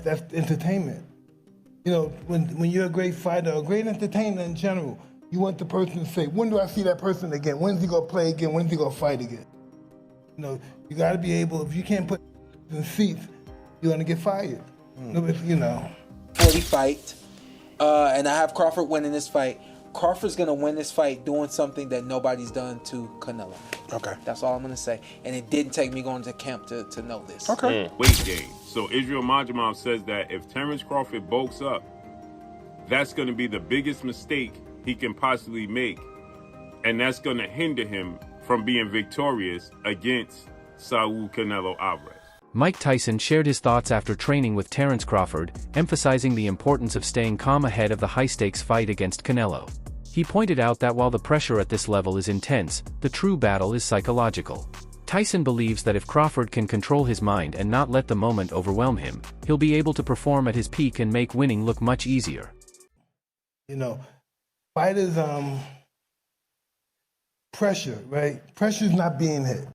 That's entertainment. You know, when you're a great fighter, a great entertainer in general, you want the person to say, when do I see that person again? When's he gonna play again? When's he gonna fight again? You know, you gotta be able, if you can't put in the seats, you're gonna get fired. You know. 40 fight, and I have Crawford winning this fight. Crawford's gonna win this fight doing something that nobody's done to Canelo. Okay. That's all I'm gonna say. And it didn't take me going to camp to know this. Okay. Weight gain. So Israel Majamov says that if Terence Crawford bulks up, that's going to be the biggest mistake he can possibly make. And that's going to hinder him from being victorious against Saul Canelo Alvarez. Mike Tyson shared his thoughts after training with Terence Crawford, emphasizing the importance of staying calm ahead of the high-stakes fight against Canelo. He pointed out that while the pressure at this level is intense, the true battle is psychological. Tyson believes that if Crawford can control his mind and not let the moment overwhelm him, he'll be able to perform at his peak and make winning look much easier. You know, fighters, pressure, right? Pressure's not being hit.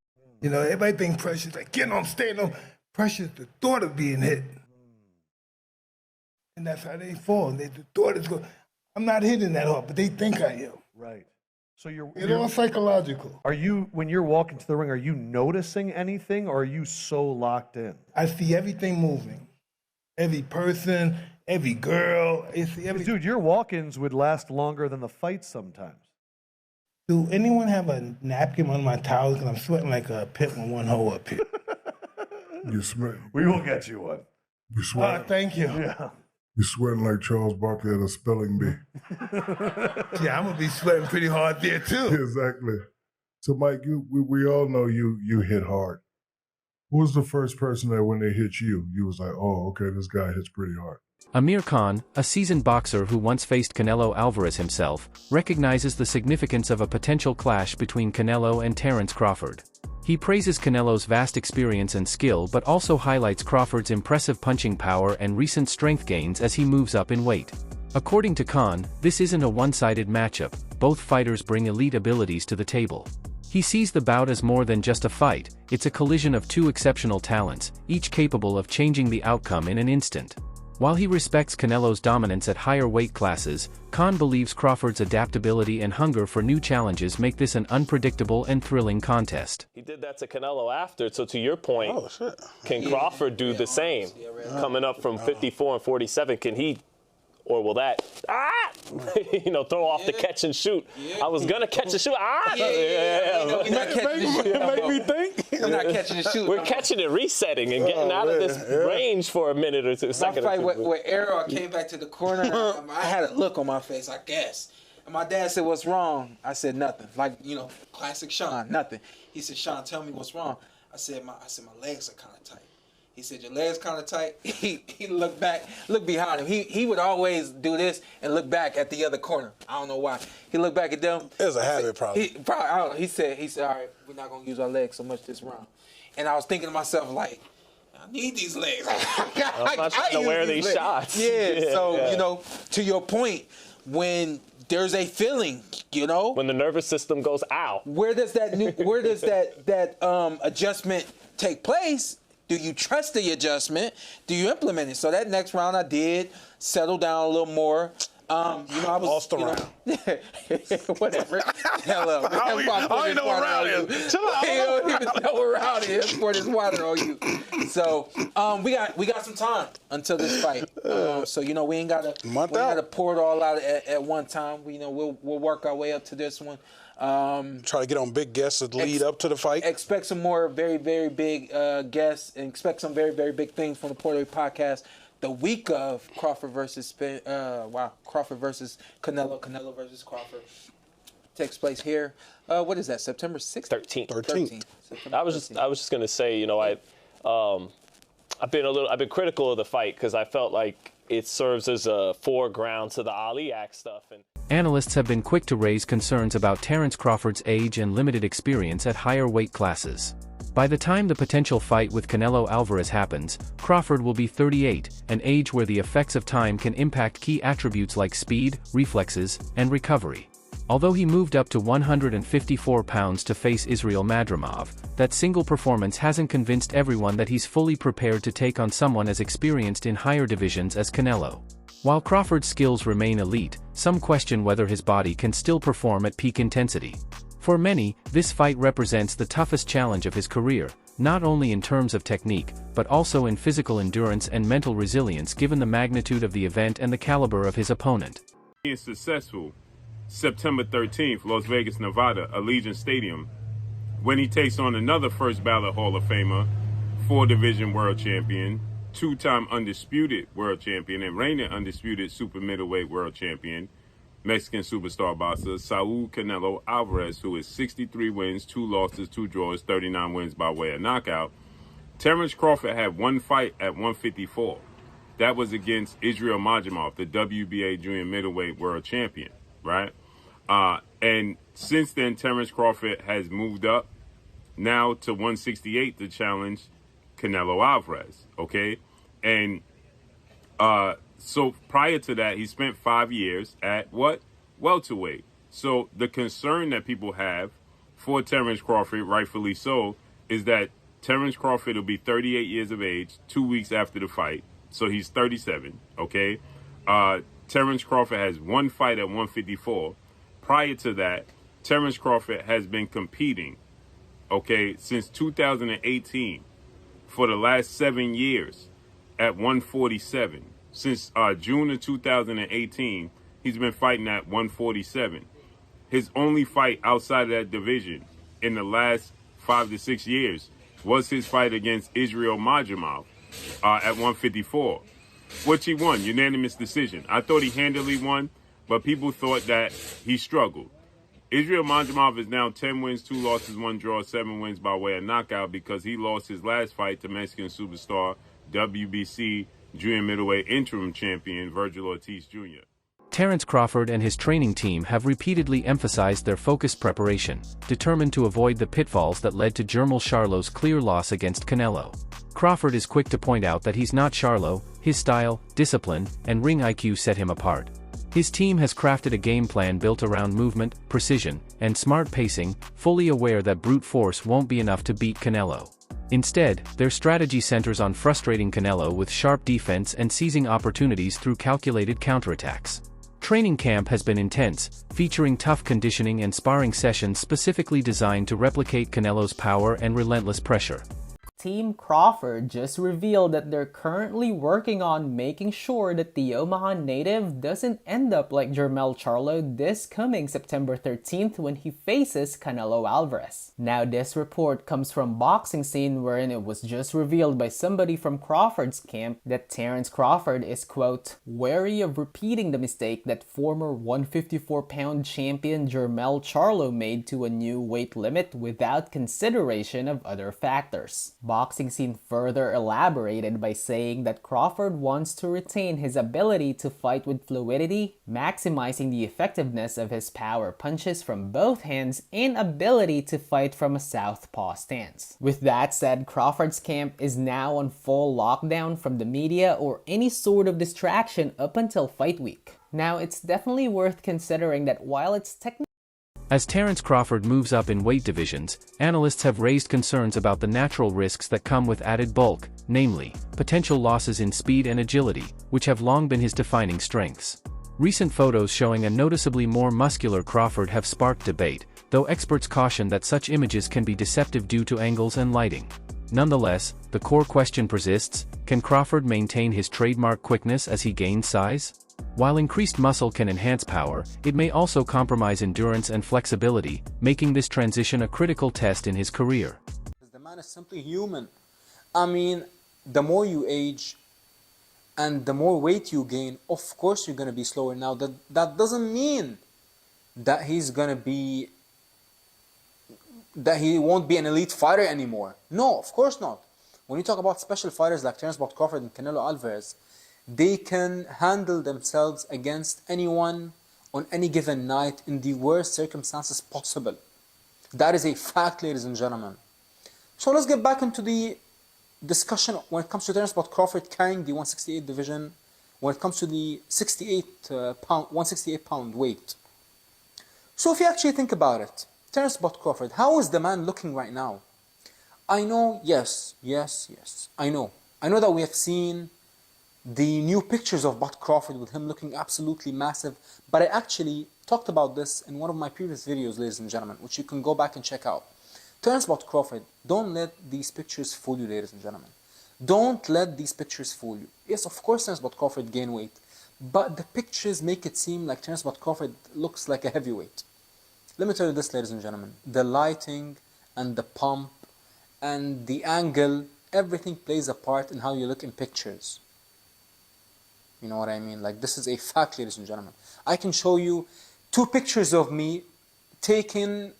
You know, everybody thinks pressure's like getting on stage. No, pressure's the thought of being hit. And that's how they fall. The thought is, I'm not hitting that hard, but they think I am. Right. So it's all psychological. Are you, when you're walking to the ring, are you noticing anything, or are you so locked in? I see everything moving. Every person, every girl. I see everything. Dude, your walk-ins would last longer than the fights sometimes. Do anyone have a napkin on my towels? Because I'm sweating like a pit with one hole up here. You're sweating. We will get you one. You're sweating. Thank you. Yeah. You're sweating like Charles Barkley at a spelling bee. Yeah, I'm going to be sweating pretty hard there, too. Exactly. So, Mike, we all know you hit hard. Who was the first person that when they hit you, you was like, oh, okay, this guy hits pretty hard? Amir Khan, a seasoned boxer who once faced Canelo Alvarez himself, recognizes the significance of a potential clash between Canelo and Terence Crawford. He praises Canelo's vast experience and skill but also highlights Crawford's impressive punching power and recent strength gains as he moves up in weight. According to Khan, this isn't a one-sided matchup, both fighters bring elite abilities to the table. He sees the bout as more than just a fight, it's a collision of two exceptional talents, each capable of changing the outcome in an instant. While he respects Canelo's dominance at higher weight classes, Khan believes Crawford's adaptability and hunger for new challenges make this an unpredictable and thrilling contest. He did that to Canelo after, so to your point, can Crawford do the same? Coming up from 54 and 47, can he, or will that, throw off the catch and shoot? I was going to catch and shoot. We're not catching and shoot. Make me think. We're not catching and shoot. We're catching it, resetting, and getting out of this range for a minute or two. My fight with Arrow, I came back to the corner, and I had a look on my face, I guess. And my dad said, what's wrong? I said, nothing. Like, classic Sean, nothing. He said, Sean, tell me what's wrong. I said, my legs are kind of tight. He said, your legs kind of tight. He looked back, looked behind him. He would always do this and look back at the other corner. I don't know why. He looked back at them. It was a habit, probably. He said, all right, we're not going to use our legs so much this round. And I was thinking to myself, like, I need these legs. I'm not trying to wear these shots. Yeah, so, to your point, when there's a feeling, when the nervous system goes out, where does that adjustment take place? Do you trust the adjustment? Do you implement it? So that next round I did settle down a little more. I was lost around. Whatever. Hello. I ain't know where around is. Chill out. He don't even know where around is. Pour this water on you. So we got some time until this fight. So we ain't gotta pour it all out at one time. We'll work our way up to this one. Try to get on big guests to lead up to the fight. Expect some more very, very big guests, and expect some very, very big things from the Puerto Rico podcast. The week of Crawford versus Canelo, Canelo versus Crawford takes place here. What is that? September 6th? 13th. I was just gonna say, I've been critical of the fight because I felt like it serves as a foreground to the Ali Act stuff. And analysts have been quick to raise concerns about Terence Crawford's age and limited experience at higher weight classes. By the time the potential fight with Canelo Alvarez happens, Crawford will be 38, an age where the effects of time can impact key attributes like speed, reflexes, and recovery. Although he moved up to 154 pounds to face Israil Madrimov, that single performance hasn't convinced everyone that he's fully prepared to take on someone as experienced in higher divisions as Canelo. While Crawford's skills remain elite, some question whether his body can still perform at peak intensity. For many, this fight represents the toughest challenge of his career, not only in terms of technique, but also in physical endurance and mental resilience given the magnitude of the event and the caliber of his opponent. Being successful, September 13th, Las Vegas, Nevada, Allegiant Stadium, when he takes on another first ballot Hall of Famer, 4-division world champion, 2-time undisputed world champion, and reigning undisputed super middleweight world champion, Mexican superstar boxer Saul Canelo Alvarez, who is 63 wins, 2 losses, 2 draws, 39 wins by way of knockout. Terence Crawford had one fight at 154. That was against Israil Madrimov, the WBA junior middleweight world champion, right? And since then, Terence Crawford has moved up now to 168 to challenge Canelo Alvarez, okay? And so prior to that, he spent 5 years at what? Welterweight. So the concern that people have for Terence Crawford, rightfully so, is that Terence Crawford will be 38 years of age 2 weeks after the fight. So he's 37, okay? Terence Crawford has one fight at 154. Prior to that, Terence Crawford has been competing, okay, since 2018 for the last 7 years at 147. Since June of 2018, he's been fighting at 147. His only fight outside of that division in the last 5 to 6 years was his fight against Israil Madrimov at 154, which he won, unanimous decision. I thought he handily won, but people thought that he struggled. Israil Madrimov is now 10 wins, 2 losses, 1 draw, 7 wins by way of knockout because he lost his last fight to Mexican superstar, WBC junior middleweight interim champion Virgil Ortiz Jr. Terence Crawford and his training team have repeatedly emphasized their focused preparation, determined to avoid the pitfalls that led to Jermall Charlo's clear loss against Canelo. Crawford is quick to point out that he's not Charlo, his style, discipline, and ring IQ set him apart. His team has crafted a game plan built around movement, precision, and smart pacing, fully aware that brute force won't be enough to beat Canelo. Instead, their strategy centers on frustrating Canelo with sharp defense and seizing opportunities through calculated counterattacks. Training camp has been intense, featuring tough conditioning and sparring sessions specifically designed to replicate Canelo's power and relentless pressure. Team Crawford just revealed that they're currently working on making sure that the Omaha native doesn't end up like Jermall Charlo this coming September 13th when he faces Canelo Alvarez. Now this report comes from Boxing Scene, wherein it was just revealed by somebody from Crawford's camp that Terence Crawford is, quote, wary of repeating the mistake that former 154-pound champion Jermall Charlo made to a new weight limit without consideration of other factors. Boxing Scene further elaborated by saying that Crawford wants to retain his ability to fight with fluidity, maximizing the effectiveness of his power punches from both hands and ability to fight from a southpaw stance. With that said, Crawford's camp is now on full lockdown from the media or any sort of distraction up until fight week. Now, it's definitely worth considering that while it's technically As Terence Crawford moves up in weight divisions, analysts have raised concerns about the natural risks that come with added bulk, namely, potential losses in speed and agility, which have long been his defining strengths. Recent photos showing a noticeably more muscular Crawford have sparked debate, though experts caution that such images can be deceptive due to angles and lighting. Nonetheless, the core question persists: can Crawford maintain his trademark quickness as he gains size? While increased muscle can enhance power, it may also compromise endurance and flexibility, making this transition a critical test in his career. The man is simply human. I mean, the more you age and the more weight you gain, of course you're going to be slower. Now, that doesn't mean that he won't be an elite fighter anymore. No, of course not. When you talk about special fighters like Terence Crawford and Canelo Alvarez, they can handle themselves against anyone on any given night in the worst circumstances possible. That is a fact, ladies and gentlemen. So let's get back into the discussion when it comes to Terence Crawford carrying the 168 division, when it comes to the 168 pound weight. So if you actually think about it, Terence Crawford, how is the man looking right now? I know, yes, I know. I know that we have seen the new pictures of Crawford with him looking absolutely massive, but I actually talked about this in one of my previous videos, ladies and gentlemen, which you can go back and check out. Terence Crawford, don't let these pictures fool you, ladies and gentlemen. Don't let these pictures fool you. Yes, of course Terence Crawford gained weight, but the pictures make it seem like Terence Crawford looks like a heavyweight. Let me tell you this, ladies and gentlemen. The lighting and the pump and the angle, everything plays a part in how you look in pictures. You know what I mean? Like, this is a fact, ladies and gentlemen. I can show you 2 pictures of me taken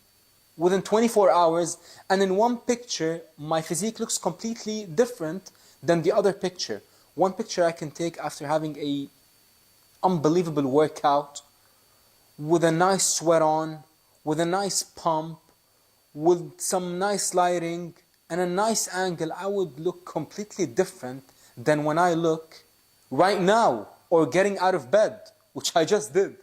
within 24 hours, and in one picture, my physique looks completely different than the other picture. One picture I can take after having a unbelievable workout, with a nice sweat on, with a nice pump, with some nice lighting, and a nice angle. I would look completely different than when I look right now, or getting out of bed, which I just did.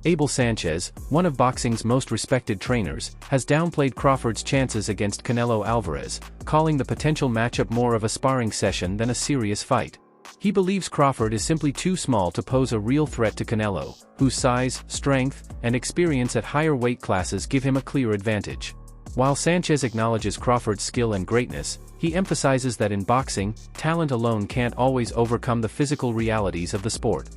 Abel Sanchez, one of boxing's most respected trainers, has downplayed Crawford's chances against Canelo Alvarez, calling the potential matchup more of a sparring session than a serious fight. He believes Crawford is simply too small to pose a real threat to Canelo, whose size, strength, and experience at higher weight classes give him a clear advantage. While Sanchez acknowledges Crawford's skill and greatness, he emphasizes that in boxing, talent alone can't always overcome the physical realities of the sport.